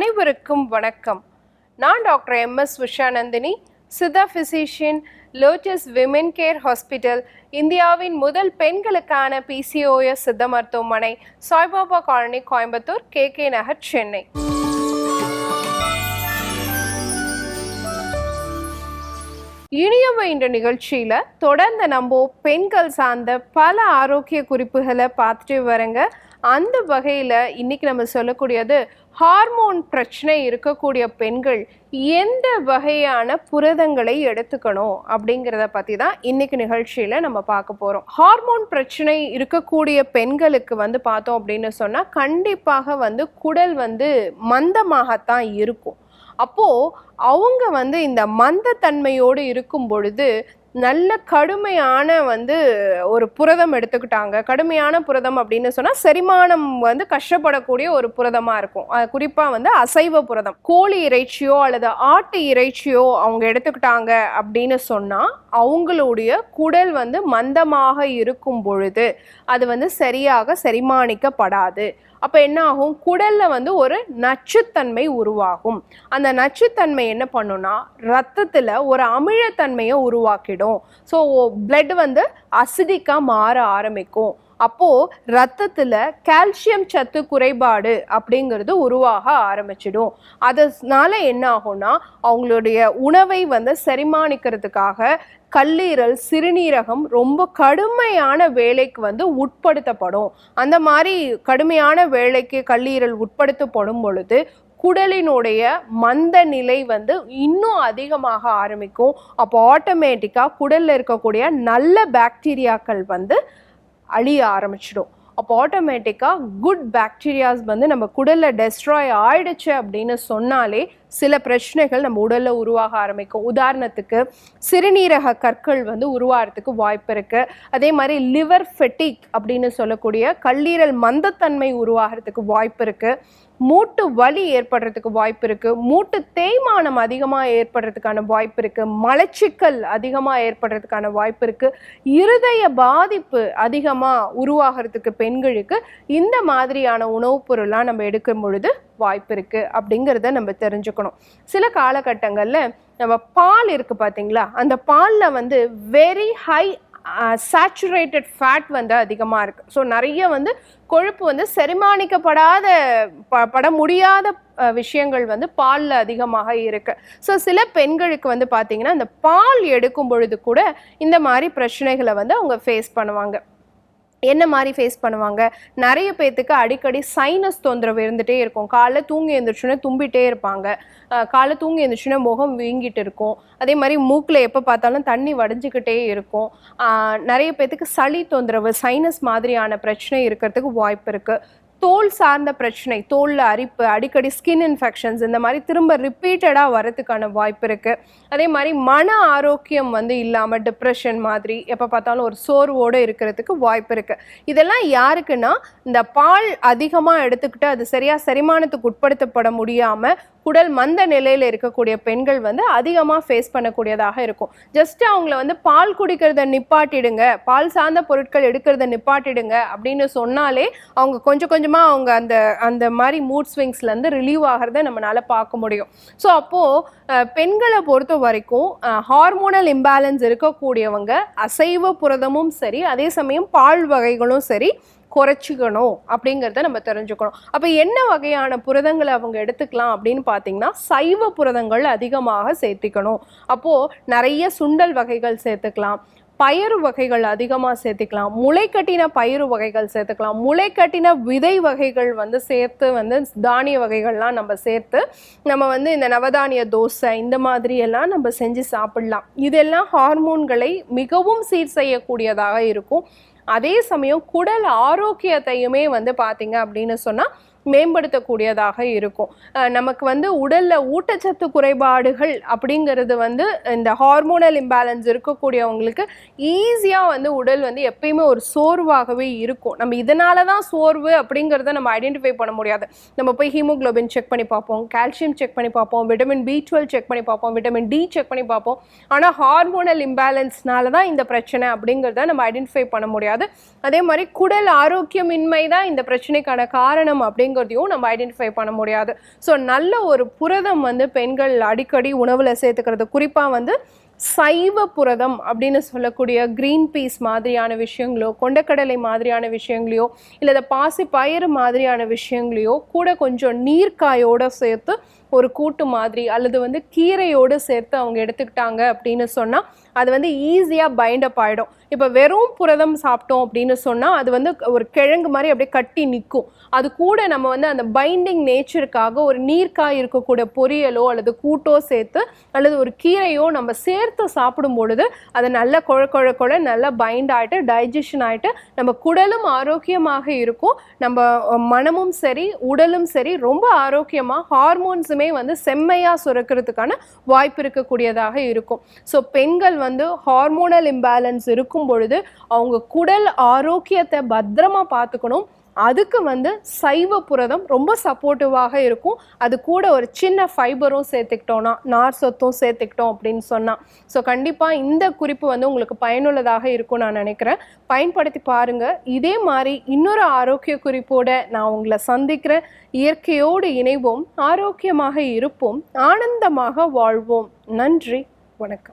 அனைவருக்கும் வணக்கம். நான் doctor MS Usha Nandhini, Siddha physician, lotus women care hospital, இந்தியாவின் முதல் பெண்களுக்கான PCOS சித்த மருத்துவமனை, சாய்பாபா காலனி, கோயம்புத்தூர், KK நகர், சென்னை. இனியவை என்ற நிகழ்ச்சியில தொடர்ந்து நம்ம பெண்கள் சார்ந்த பல ஆரோக்கிய குறிப்புகளை பார்த்துட்டு வரங்க. அந்த வகையில் இன்னைக்கு நம்ம சொல்லக்கூடியது ஹார்மோன் பிரச்சனை இருக்கக்கூடிய பெண்கள் எந்த வகையான புரதங்களை எடுத்துக்கணும் அப்படிங்கிறத பற்றி தான் இன்னைக்கு நிகழ்ச்சியில் நம்ம பார்க்க போகிறோம். ஹார்மோன் பிரச்சனை இருக்கக்கூடிய பெண்களுக்கு பார்த்தோம் அப்படின்னு சொன்னால் கண்டிப்பாக குடல் மந்தமாகத்தான் இருக்கும். அப்போது அவங்க இந்த மந்தத்தன்மையோடு இருக்கும் பொழுது நல்ல கடுமையான ஒரு புரதம் எடுத்துக்கிட்டாங்க. கடுமையான புரதம் அப்படின்னு சொன்னால் செரிமானம் கஷ்டப்படக்கூடிய ஒரு புரதமாக இருக்கும். குறிப்பாக அசைவ புரதம், கோழி இறைச்சியோ அல்லது ஆட்டு இறைச்சியோ அவங்க எடுத்துக்கிட்டாங்க அப்படின்னு சொன்னால் அவங்களுடைய குடல் மந்தமாக இருக்கும் பொழுது அது சரியாக செரிமானிக்கப்படாது. அப்போ என்ன ஆகும்? குடலில் ஒரு நச்சுத்தன்மை உருவாகும். அந்த நச்சுத்தன்மை என்ன பண்ணுன்னா ரத்தத்தில் ஒரு அமிலத்தன்மையை உருவாக்கிடும். ஸோ பிளட் அசிடிக்காக மாற ஆரம்பிக்கும். அப்போது ரத்தத்தில் கால்சியம் சத்து குறைபாடு அப்படிங்கிறது உருவாக ஆரம்பிச்சிடும். அதனால என்ன ஆகும்னா அவங்களுடைய உணவை செரிமானிக்கிறதுக்காக கல்லீரல், சிறுநீரகம் ரொம்ப கடுமையான வேலைக்கு உட்படுத்தப்படும். அந்த மாதிரி கடுமையான வேலைக்கு கல்லீரல் உட்படுத்தப்படும் பொழுது குடலினுடைய மந்த நிலை இன்னும் அதிகமாக ஆரம்பிக்கும். அப்போ ஆட்டோமேட்டிக்காக குடலில் இருக்கக்கூடிய நல்ல பாக்டீரியாக்கள் அழிய ஆரம்பிச்சிடும். அப்போ ஆட்டோமேட்டிக்காக குட் பாக்டீரியாஸ் நம்ம குடலில் டெஸ்ட்ராய் ஆயிடுச்சு அப்படின்னு சொன்னாலே சில பிரச்சனைகள் நம்ம உடலில் உருவாக ஆரம்பிக்கும். உதாரணத்துக்கு சிறுநீரக கற்கள் உருவாகிறதுக்கு வாய்ப்பு இருக்குது. அதே மாதிரி லிவர் ஃபெட்டிக் அப்படின்னு சொல்லக்கூடிய கல்லீரல் மந்தத்தன்மை உருவாகிறதுக்கு வாய்ப்பு இருக்குது. மூட்டு வலி ஏற்படுறதுக்கு வாய்ப்பு இருக்குது. மூட்டு தேய்மானம் அதிகமாக ஏற்படுறதுக்கான வாய்ப்பு இருக்குது. மலச்சிக்கல் அதிகமாக ஏற்படுறதுக்கான வாய்ப்பு இருக்குது. இருதய பாதிப்பு அதிகமாக உருவாகிறதுக்கு பெண்களுக்கு இந்த மாதிரியான உணவுப் பொருளாக நம்ம எடுக்கும் பொழுது வாய்ப்பு இருக்குது அப்படிங்கிறத நம்ம தெரிஞ்சுக்கணும். சில காலகட்டங்களில் நம்ம பால் இருக்குது பார்த்தீங்களா, அந்த பாலில் வெரி ஹை சேச்சுரேட்டட் ஃபேட் அதிகமாக இருக்குது. ஸோ நிறைய கொழுப்பு செரிமானிக்கப்படாத பட முடியாத விஷயங்கள் பாலில் அதிகமாக இருக்குது. ஸோ சில பெண்களுக்கு பார்த்தீங்கன்னா இந்த பால் எடுக்கும் பொழுது கூட இந்த மாதிரி பிரச்சனைகளை அவங்க ஃபேஸ் பண்ணுவாங்க. என்ன மாதிரி ஃபேஸ் பண்ணுவாங்க? நிறைய பேர்த்துக்கு அடிக்கடி சைனஸ் தொந்தரவு இருந்துகிட்டே இருக்கும். காலைல தூங்கி எழுந்திரிச்சுன்னா தும்பிகிட்டே இருப்பாங்க. காலைல தூங்கி எழுந்திரிச்சுன்னா முகம் வீங்கிட்டு இருக்கும். அதே மாதிரி மூக்கில் எப்போ பார்த்தாலும் தண்ணி வடிஞ்சிக்கிட்டே இருக்கும். நிறைய பேர்த்துக்கு சளி தொந்தரவு, சைனஸ் மாதிரியான பிரச்சனை இருக்கிறதுக்கு வாய்ப்பு இருக்குது. தோல் சார்ந்த பிரச்சனை, தோலில் அரிப்பு, அடிக்கடி ஸ்கின் இன்ஃபெக்ஷன்ஸ் இந்த மாதிரி திரும்ப ரிப்பீட்டடாக வரதுக்கான வாய்ப்பு இருக்குது. அதே மாதிரி மன ஆரோக்கியம் இல்லாமல் டிப்ரெஷன் மாதிரி எப்போ பார்த்தாலும் ஒரு சோர்வோடு இருக்கிறதுக்கு வாய்ப்பு இருக்குது. இதெல்லாம் யாருக்குன்னா இந்த பால் அதிகமாக எடுத்துக்கிட்டு அது சரியாக செரிமானத்துக்கு உட்படுத்தப்பட முடியாமல் குடல் மந்த நிலையில் இருக்கக்கூடிய பெண்கள் அதிகமாக ஃபேஸ் பண்ணக்கூடியதாக இருக்கும். ஜஸ்ட் அவங்கள பால் குடிக்கிறத நிப்பாட்டிடுங்க, பால் சார்ந்த பொருட்கள் எடுக்கிறத நிப்பாட்டிடுங்க அப்படின்னு சொன்னாலே அவங்க கொஞ்சம் கொஞ்சமாக அவங்க அந்த அந்த மாதிரி மூட் ஸ்விங்ஸ்லேருந்து ரிலீவ் ஆகிறத நம்மளால பார்க்க முடியும். ஸோ அப்போது பெண்களை பொறுத்த வரைக்கும் ஹார்மோனல் இம்பேலன்ஸ் இருக்கக்கூடியவங்க அசைவ புரதமும் சரி, அதே சமயம் பால் வகைகளும் சரி குறைச்சிக்கணும் அப்படிங்கிறத நம்ம தெரிஞ்சுக்கணும். அப்போ என்ன வகையான புரதங்களை அவங்க எடுத்துக்கலாம் அப்படின்னு பார்த்தீங்கன்னா சைவ புரதங்கள் அதிகமாக சேர்த்திக்கணும். அப்போது நிறைய சுண்டல் வகைகள் சேர்த்துக்கலாம், பயிறு வகைகள் அதிகமாக சேர்த்துக்கலாம், முளைக்கட்டின பயிறு வகைகள் சேர்த்துக்கலாம், முளைக்கட்டின விதை வகைகள் சேர்த்து தானிய வகைகள்லாம் நம்ம சேர்த்து நம்ம இந்த நவதானிய தோசை இந்த மாதிரி எல்லாம் நம்ம செஞ்சு சாப்பிடலாம். இதெல்லாம் ஹார்மோன்களை மிகவும் சீர் செய்யக்கூடியதாக இருக்கும். அதே சமயம் குடல் ஆரோக்கியத்தையுமே பார்த்தீங்க அப்படின்னு சொன்னால் மேம்படுத்தக்கூடியதாக இருக்கும். நமக்கு உடலில் ஊட்டச்சத்து குறைபாடுகள் அப்படிங்கிறது இந்த ஹார்மோனல் இம்பேலன்ஸ் இருக்கக்கூடியவங்களுக்கு ஈஸியாக உடல் எப்பயுமே ஒரு சோர்வாகவே இருக்கும். நம்ம இதனால தான் சோர்வு அப்படிங்கிறத நம்ம ஐடென்டிஃபை பண்ண முடியாது. நம்ம போய் ஹீமோக்ளோபின் செக் பண்ணி பார்ப்போம், கால்சியம் செக் பண்ணி பார்ப்போம், விட்டமின் B12 செக் பண்ணி பார்ப்போம், விட்டமின் D செக் பண்ணி பார்ப்போம். ஆனால் ஹார்மோனல் இம்பேலன்ஸ்னால தான் இந்த பிரச்சனை அப்படிங்கிறத நம்ம ஐடென்டிஃபை பண்ண முடியாது. அதே மாதிரி குடல் ஆரோக்கியமின்மை தான் இந்த பிரச்சனைக்கான காரணம் அப்படிங்கிற அப்படிங்கிறதையும் நம்ம ஐடென்டிஃபை பண்ண முடியாது. ஸோ நல்ல ஒரு புரதம் வந்து பெண்கள் அடிக்கடி உணவில் சேர்த்துக்கிறது, குறிப்பாக வந்து சைவ புரதம் அப்படின்னு சொல்லக்கூடிய கிரீன் பீஸ் மாதிரியான விஷயங்களோ, கொண்டக்கடலை மாதிரியான விஷயங்களையோ, இல்லை இந்த பாசி பயிறு மாதிரியான விஷயங்களையோ கூட கொஞ்சம் நீர்க்காயோடு சேர்த்து ஒரு கூட்டு மாதிரி அல்லது வந்து கீரையோடு சேர்த்து அவங்க எடுத்துக்கிட்டாங்க அப்படின்னு சொன்னால் அது வந்து ஈஸியாக பைண்ட் அப் ஆகிடும். இப்போ வெறும் புரதம் சாப்பிட்டோம் அப்படின்னு சொன்னால் அது வந்து ஒரு கிழங்கு மாதிரி அப்படியே கட்டி நிற்கும். அது கூட நம்ம வந்து அந்த பைண்டிங் நேச்சருக்காக ஒரு நீர்க்காய் இருக்கக்கூடிய பொரியலோ அல்லது கூட்டோ சேர்த்து அல்லது ஒரு கீரையோ நம்ம சேர்த்து சாப்பிடும் பொழுது அது நல்ல குழ நல்லா பைண்ட் ஆகிட்டு டைஜஷன் ஆகிட்டு நம்ம குடலும் ஆரோக்கியமாக இருக்கும், நம்ம மனமும் சரி உடலும் சரி ரொம்ப ஆரோக்கியமாக ஹார்மோன்ஸுமே வந்து செம்மையாக சுரக்கிறதுக்கான வாய்ப்பு இருக்கக்கூடியதாக இருக்கும். ஸோ பெண்கள் வந்து ஹார்மோனல் இம்பேலன்ஸ் இருக்கும் பொழுது அவங்க குடல் ஆரோக்கியத்தை பத்திரமா பார்த்துக்கணும். அதுக்கு வந்து சைவ புரதம் ரொம்ப சப்போர்ட்டிவாக இருக்கும். அது கூட ஒரு சின்ன ஃபைபரும் சேர்த்துக்கிட்டோம்னா, நார் சத்தும் சேர்த்துக்கிட்டோம் அப்படின்னு சொன்னால், ஸோ கண்டிப்பாக இந்த குறிப்பு வந்து உங்களுக்கு பயனுள்ளதாக இருக்கும் நான் நினைக்கிறேன். பயன்படுத்தி பாருங்கள். இதே மாதிரி இன்னொரு ஆரோக்கிய குறிப்போடு நான் உங்களை சந்திக்கிறேன். இயற்கையோடு இணைவோம், ஆரோக்கியமாக இருப்போம், ஆனந்தமாக வாழ்வோம். நன்றி, வணக்கம்.